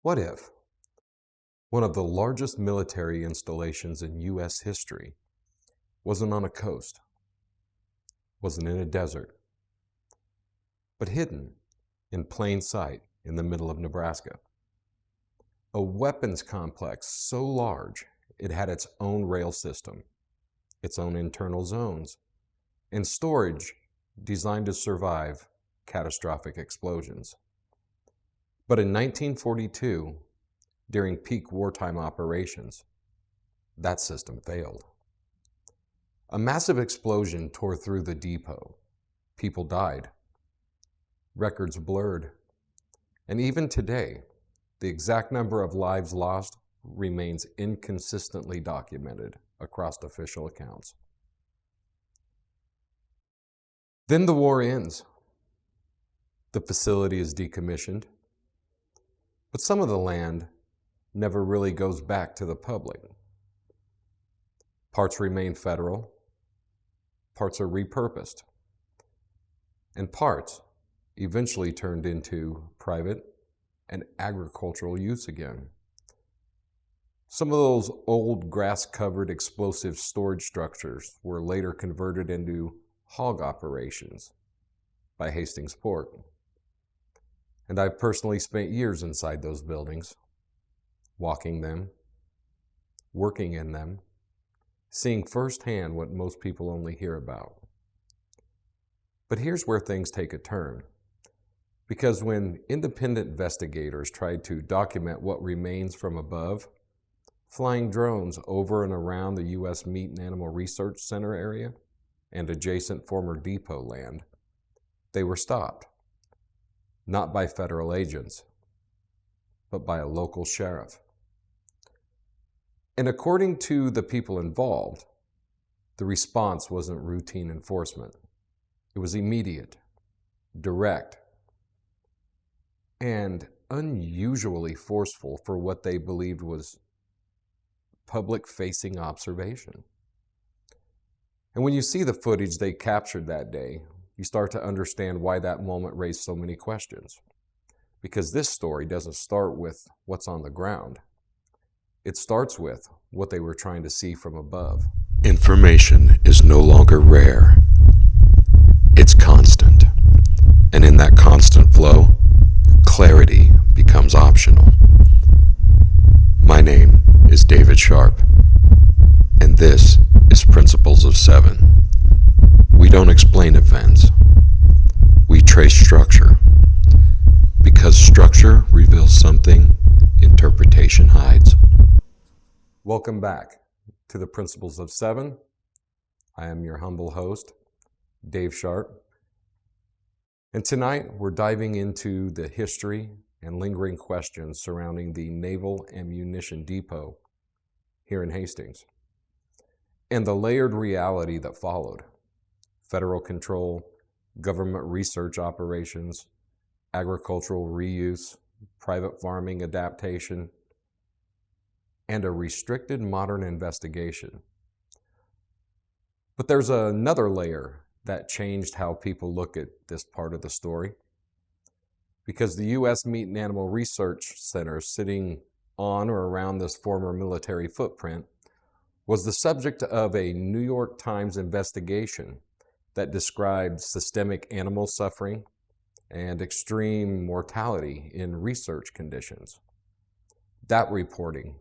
What if one of the largest military installations in U.S. history wasn't on a coast, wasn't in a desert, but hidden in plain sight in the middle of Nebraska? A weapons complex so large it had its own rail system, its own internal zones, and storage designed to survive catastrophic explosions. But in 1942, during peak wartime operations, that system failed. A massive explosion tore through the depot. People died. Records blurred. And even today, the exact number of lives lost remains inconsistently documented across official accounts. Then the war ends. The facility is decommissioned, but some of the land never really goes back to the public. Parts remain federal, parts are repurposed, and parts eventually turned into private and agricultural use again. Some of those old grass-covered explosive storage structures were later converted into hog operations by Hastings Port. And I've personally spent years inside those buildings, walking them, working in them, seeing firsthand what most people only hear about. But here's where things take a turn. Because when independent investigators tried to document what remains from above, flying drones over and around the U.S. Meat and Animal Research Center area and adjacent former depot land, they were stopped, not by federal agents, but by a local sheriff. And according to the people involved, the response wasn't routine enforcement. It was immediate, direct, and unusually forceful for what they believed was public-facing observation. And when you see the footage they captured that day, you start to understand why that moment raised so many questions. Because this story doesn't start with what's on the ground. It starts with what they were trying to see from above. Information is no longer rare. It's constant. And in that constant flow, clarity becomes optional. My name is David Sharp, and this is Principles of Seven. We don't explain events. We trace structure. Because structure reveals something interpretation hides. Welcome back to the Principles of Seven. I am your humble host, Dave Sharp. And tonight we're diving into the history and lingering questions surrounding the Naval Ammunition Depot here in Hastings, and the layered reality that followed: federal control, government research operations, agricultural reuse, private farming adaptation, and a restricted modern investigation. But there's another layer that changed how people look at this part of the story, because the U.S. Meat and Animal Research Center, sitting on or around this former military footprint, was the subject of a New York Times investigation that described systemic animal suffering and extreme mortality in research conditions. That reporting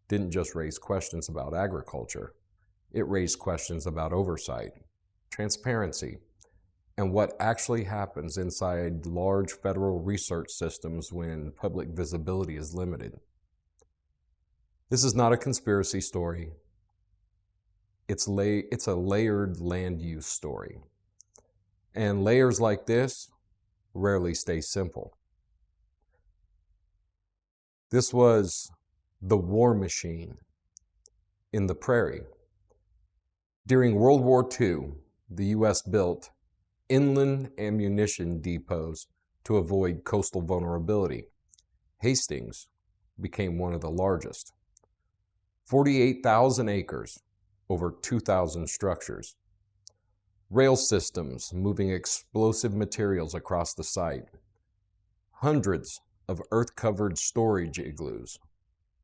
didn't just raise questions about agriculture, it raised questions about oversight, transparency, and what actually happens inside large federal research systems when public visibility is limited. This is not a conspiracy story. It's a layered land use story. And layers like this rarely stay simple. This was the war machine in the prairie. During World War II, the U.S. built inland ammunition depots to avoid coastal vulnerability. Hastings became one of the largest. 48,000 acres, over 2,000 structures. Rail systems moving explosive materials across the site. Hundreds of earth-covered storage igloos.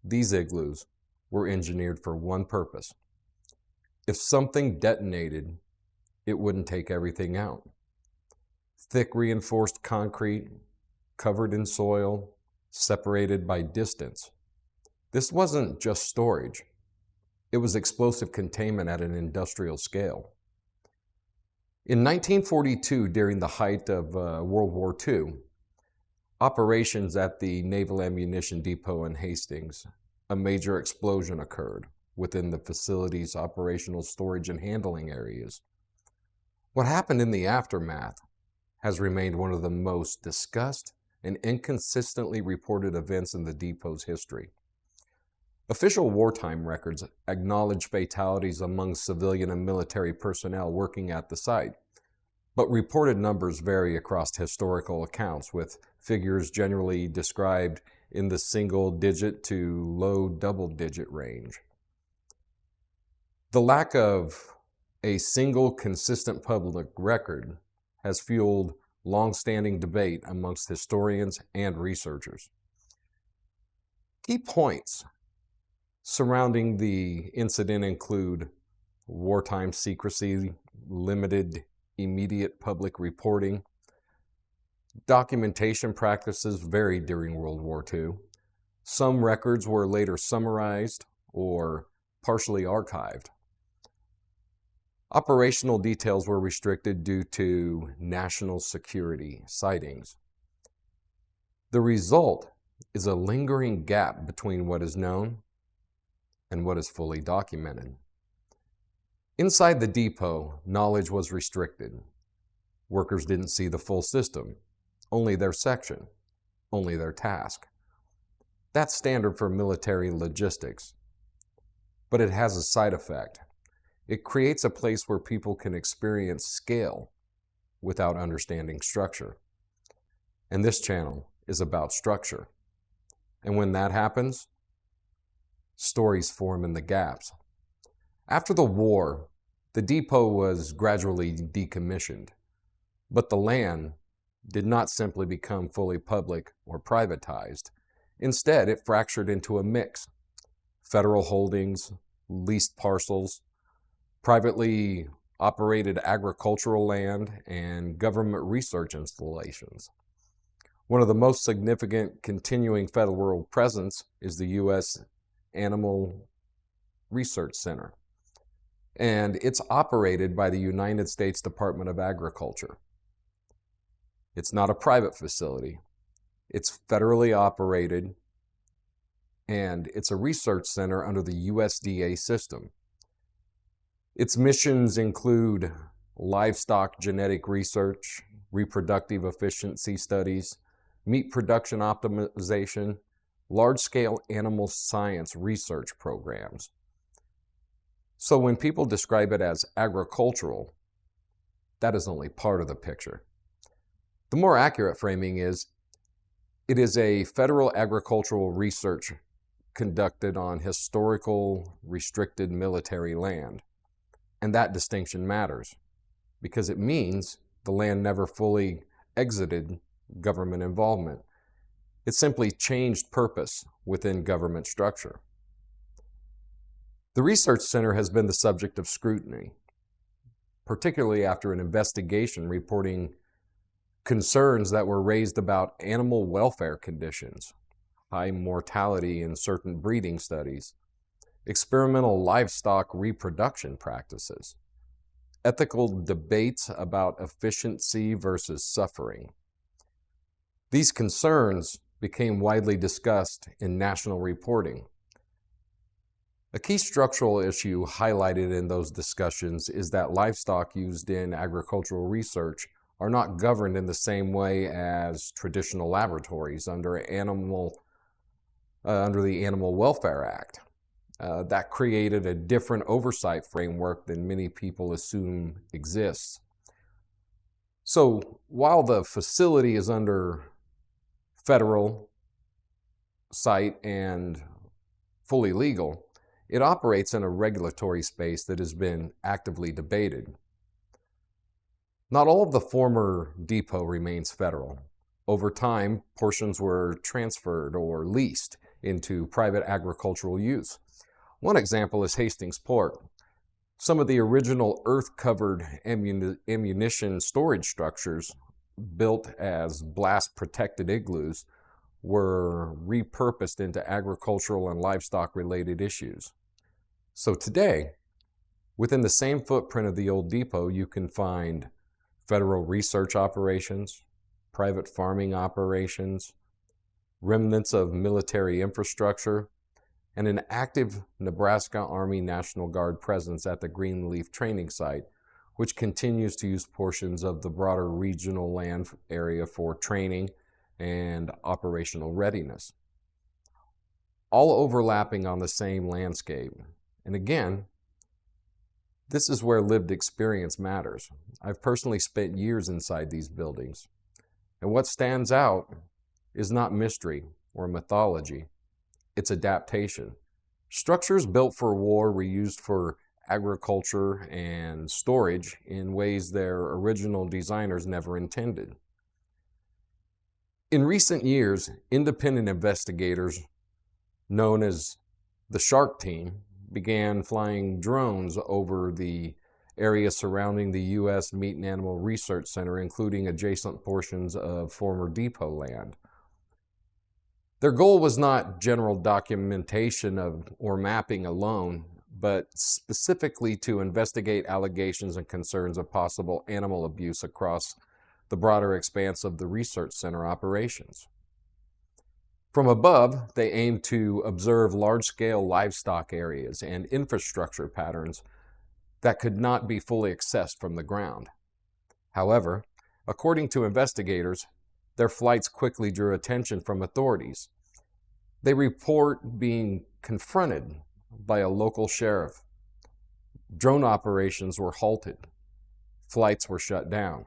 These igloos were engineered for one purpose. If something detonated, it wouldn't take everything out. Thick reinforced concrete, covered in soil, separated by distance. This wasn't just storage. It was explosive containment at an industrial scale. In 1942, during the height of World War II, operations at the Naval Ammunition Depot in Hastings, a major explosion occurred within the facility's operational storage and handling areas. What happened in the aftermath has remained one of the most discussed and inconsistently reported events in the depot's history. Official wartime records acknowledge fatalities among civilian and military personnel working at the site, but reported numbers vary across historical accounts, with figures generally described in the single-digit to low double-digit range. The lack of a single consistent public record has fueled long-standing debate amongst historians and researchers. Key points surrounding the incident include wartime secrecy, limited immediate public reporting. Documentation practices varied during World War II. Some records were later summarized or partially archived. Operational details were restricted due to national security sightings. The result is a lingering gap between what is known and what is fully documented. Inside the depot, knowledge was restricted. Workers didn't see the full system, only their section, only their task. That's standard for military logistics, but it has a side effect. It creates a place where people can experience scale without understanding structure. And this channel is about structure. And when that happens, stories form in the gaps. After the war, the depot was gradually decommissioned, but the land did not simply become fully public or privatized. Instead, it fractured into a mix: federal holdings, leased parcels, privately operated agricultural land, and government research installations. One of the most significant continuing federal presence is the U.S. Animal Research Center, and it's operated by the United States Department of Agriculture. It's not a private facility. It's federally operated, and it's a research center under the USDA system. Its missions include livestock genetic research, reproductive efficiency studies, meat production optimization, large-scale animal science research programs. So when people describe it as agricultural, that is only part of the picture. The more accurate framing is, it is a federal agricultural research conducted on historical restricted military land. And that distinction matters because it means the land never fully exited government involvement. It simply changed purpose within government structure. The research center has been the subject of scrutiny, particularly after an investigation reporting concerns that were raised about animal welfare conditions, high mortality in certain breeding studies, experimental livestock reproduction practices, ethical debates about efficiency versus suffering. These concerns became widely discussed in national reporting. A key structural issue highlighted in those discussions is that livestock used in agricultural research are not governed in the same way as traditional laboratories under the Animal Welfare Act. That created a different oversight framework than many people assume exists. So while the facility is under federal site and fully legal, it operates in a regulatory space that has been actively debated. Not all of the former depot remains federal. Over time, portions were transferred or leased into private agricultural use. One example is Hastings Port. Some of the original earth-covered ammunition storage structures, built as blast-protected igloos, were repurposed into agricultural and livestock-related issues. So today, within the same footprint of the old depot, you can find federal research operations, private farming operations, remnants of military infrastructure, and an active Nebraska Army National Guard presence at the Greenleaf training site, which continues to use portions of the broader regional land area for training and operational readiness, all overlapping on the same landscape. And again, this is where lived experience matters. I've personally spent years inside these buildings, and what stands out is not mystery or mythology, it's adaptation. Structures built for war were used for agriculture and storage in ways their original designers never intended. In recent years, independent investigators known as the Shark Team began flying drones over the area surrounding the U.S. Meat and Animal Research Center, including adjacent portions of former depot land. Their goal was not general documentation or mapping alone, but specifically to investigate allegations and concerns of possible animal abuse across the broader expanse of the research center operations. From above, they aimed to observe large-scale livestock areas and infrastructure patterns that could not be fully accessed from the ground. However, according to investigators, their flights quickly drew attention from authorities. They report being confronted by a local sheriff. Drone operations were halted. Flights were shut down.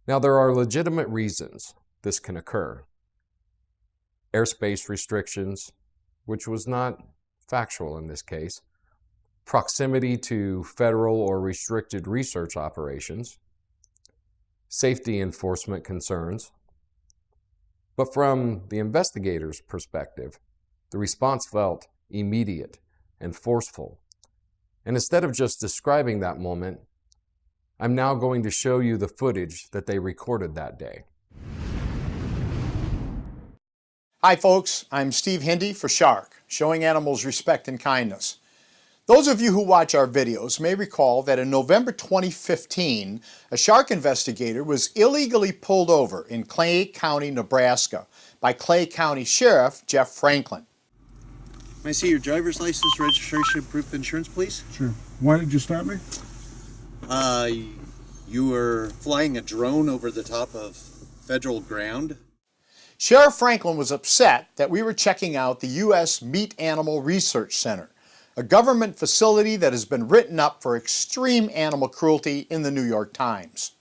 Now, there are legitimate reasons this can occur. Airspace restrictions, which was not factual in this case, proximity to federal or restricted research operations, safety enforcement concerns. But from the investigator's perspective, the response felt immediate and forceful. And instead of just describing that moment, I'm now going to show you the footage that they recorded that day. Hi folks, I'm Steve Hindy for Shark, showing animals respect and kindness. Those of you who watch our videos may recall that in November 2015, a shark investigator was illegally pulled over in Clay County, Nebraska by Clay County Sheriff Jeff Franklin. May I see your driver's license, registration, proof of insurance, please? Sure. Why did you stop me? You were flying a drone over the top of federal ground. Sheriff Franklin was upset that we were checking out the U.S. Meat Animal Research Center, a government facility that has been written up for extreme animal cruelty in the New York Times.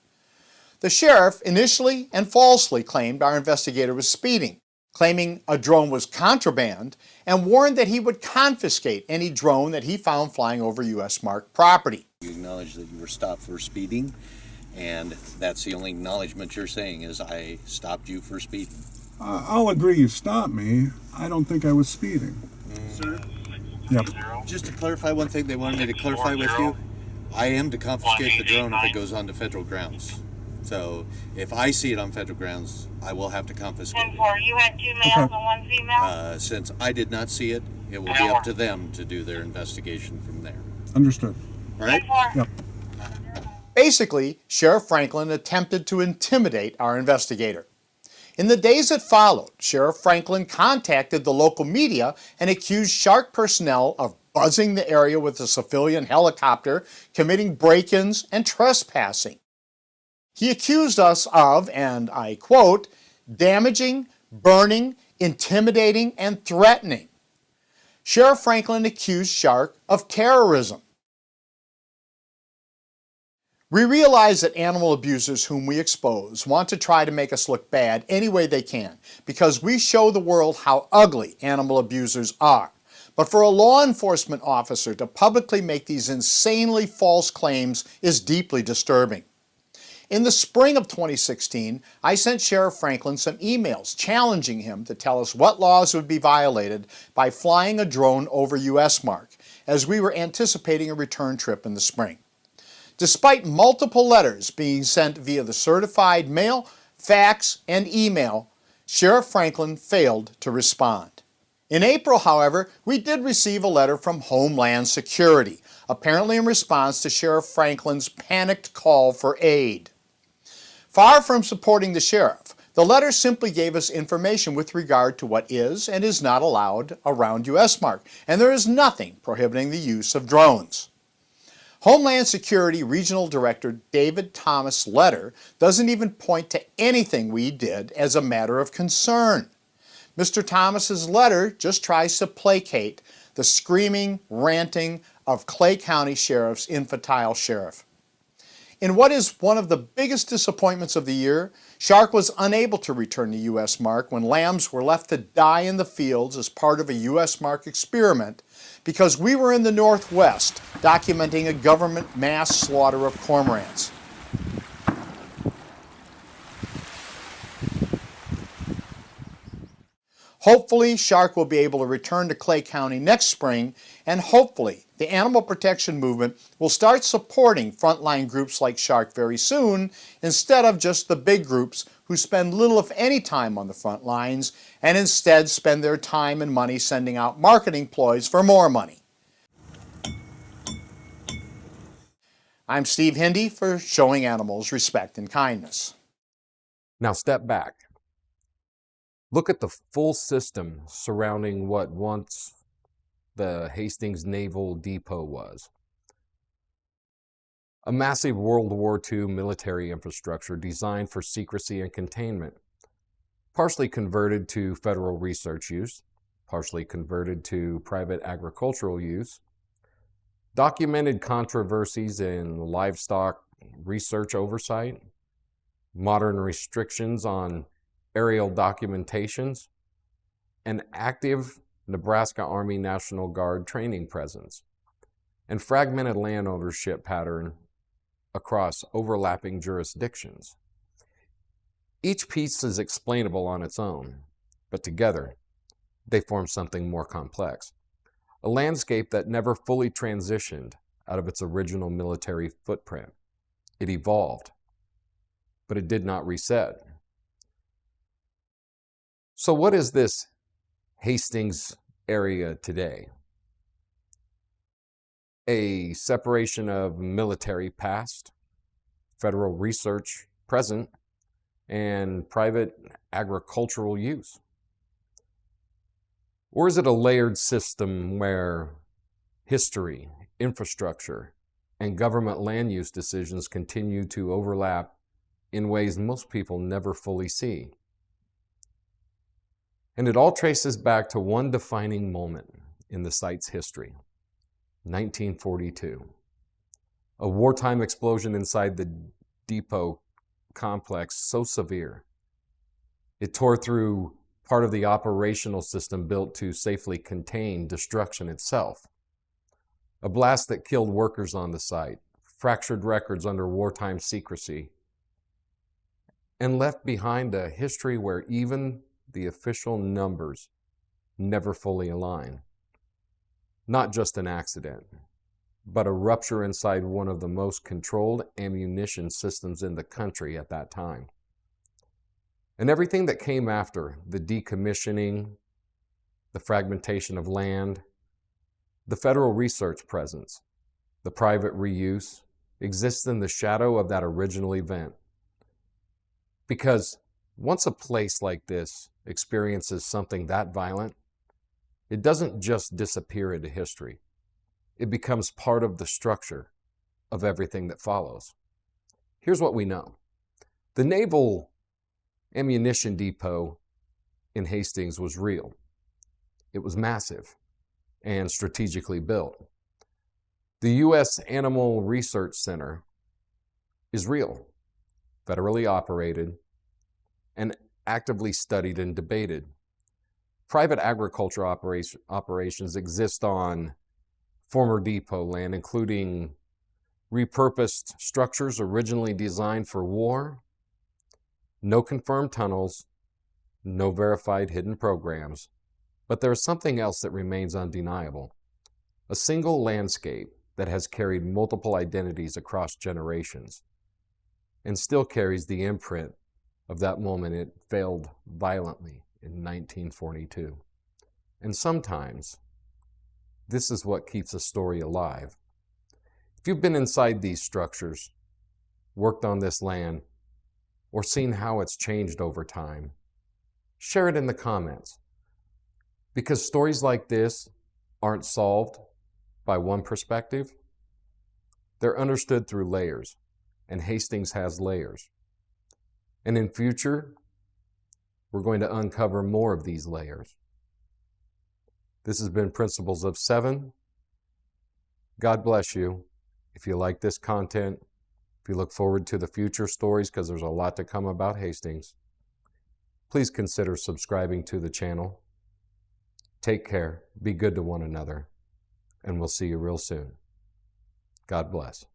The sheriff initially and falsely claimed our investigator was speeding, claiming a drone was contraband, and warned that he would confiscate any drone that he found flying over U.S. marked property. You acknowledge that you were stopped for speeding, and that's the only acknowledgement you're saying is I stopped you for speeding. I'll agree you stopped me. I don't think I was speeding. Sir? Yep. Just to clarify one thing they wanted me to clarify with you, I am to confiscate the drone if it goes onto federal grounds. So if I see it on federal grounds, I will have to confiscate it. You had 2 males and 1 female? Since I did not see it, it will be up to them to do their investigation from there. Understood. All right? Yep. Basically, Sheriff Franklin attempted to intimidate our investigator. In the days that followed, Sheriff Franklin contacted the local media and accused Shark personnel of buzzing the area with a civilian helicopter, committing break-ins, and trespassing. He accused us of, and I quote, damaging, burning, intimidating, and threatening. Sheriff Franklin accused Shark of terrorism. We realize that animal abusers whom we expose want to try to make us look bad any way they can because we show the world how ugly animal abusers are. But for a law enforcement officer to publicly make these insanely false claims is deeply disturbing. In the spring of 2016, I sent Sheriff Franklin some emails challenging him to tell us what laws would be violated by flying a drone over U.S. mark, as we were anticipating a return trip in the spring. Despite multiple letters being sent via the certified mail, fax, and email, Sheriff Franklin failed to respond. In April, however, we did receive a letter from Homeland Security, apparently in response to Sheriff Franklin's panicked call for aid. Far from supporting the sheriff, the letter simply gave us information with regard to what is and is not allowed around U.S. mark, and there is nothing prohibiting the use of drones. Homeland Security Regional Director David Thomas' letter doesn't even point to anything we did as a matter of concern. Mr. Thomas's letter just tries to placate the screaming, ranting of Clay County Sheriff's infantile sheriff. In what is one of the biggest disappointments of the year, Shark was unable to return to U.S. mark when lambs were left to die in the fields as part of a U.S. mark experiment because we were in the Northwest documenting a government mass slaughter of cormorants. Hopefully, Shark will be able to return to Clay County next spring, and hopefully, the animal protection movement will start supporting frontline groups like Shark very soon, instead of just the big groups who spend little if any time on the front lines, and instead spend their time and money sending out marketing ploys for more money. I'm Steve Hindy for Showing Animals Respect and Kindness. Now step back. Look at the full system surrounding what once the Hastings Naval Depot was. A massive World War II military infrastructure designed for secrecy and containment, partially converted to federal research use, partially converted to private agricultural use, documented controversies in livestock research oversight, modern restrictions on aerial documentations, an active Nebraska Army National Guard training presence, and fragmented land ownership pattern across overlapping jurisdictions. Each piece is explainable on its own, but together they form something more complex. A landscape that never fully transitioned out of its original military footprint. It evolved, but it did not reset. So what is this Hastings area today? A separation of military past, federal research present, and private agricultural use? Or is it a layered system where history, infrastructure, and government land use decisions continue to overlap in ways most people never fully see? And it all traces back to one defining moment in the site's history, 1942. A wartime explosion inside the depot complex so severe, it tore through part of the operational system built to safely contain destruction itself. A blast that killed workers on the site, fractured records under wartime secrecy, and left behind a history where even the official numbers never fully align. Not just an accident, but a rupture inside one of the most controlled ammunition systems in the country at that time. And everything that came after, the decommissioning, the fragmentation of land, the federal research presence, the private reuse, exists in the shadow of that original event. Because once a place like this experiences something that violent, it doesn't just disappear into history. It becomes part of the structure of everything that follows. Here's what we know. The Naval Ammunition Depot in Hastings was real. It was massive and strategically built. The U.S. Animal Research Center is real, federally operated, and actively studied and debated. Private agriculture operations exist on former depot land, including repurposed structures originally designed for war, no confirmed tunnels, no verified hidden programs, but there is something else that remains undeniable. A single landscape that has carried multiple identities across generations and still carries the imprint of that moment it failed violently in 1942. And sometimes, this is what keeps a story alive. If you've been inside these structures, worked on this land, or seen how it's changed over time, share it in the comments. Because stories like this aren't solved by one perspective. They're understood through layers, and Hastings has layers. And in future, we're going to uncover more of these layers. This has been Principles of 7. God bless you. If you like this content, if you look forward to the future stories, because there's a lot to come about Hastings, please consider subscribing to the channel. Take care, be good to one another, and we'll see you real soon. God bless.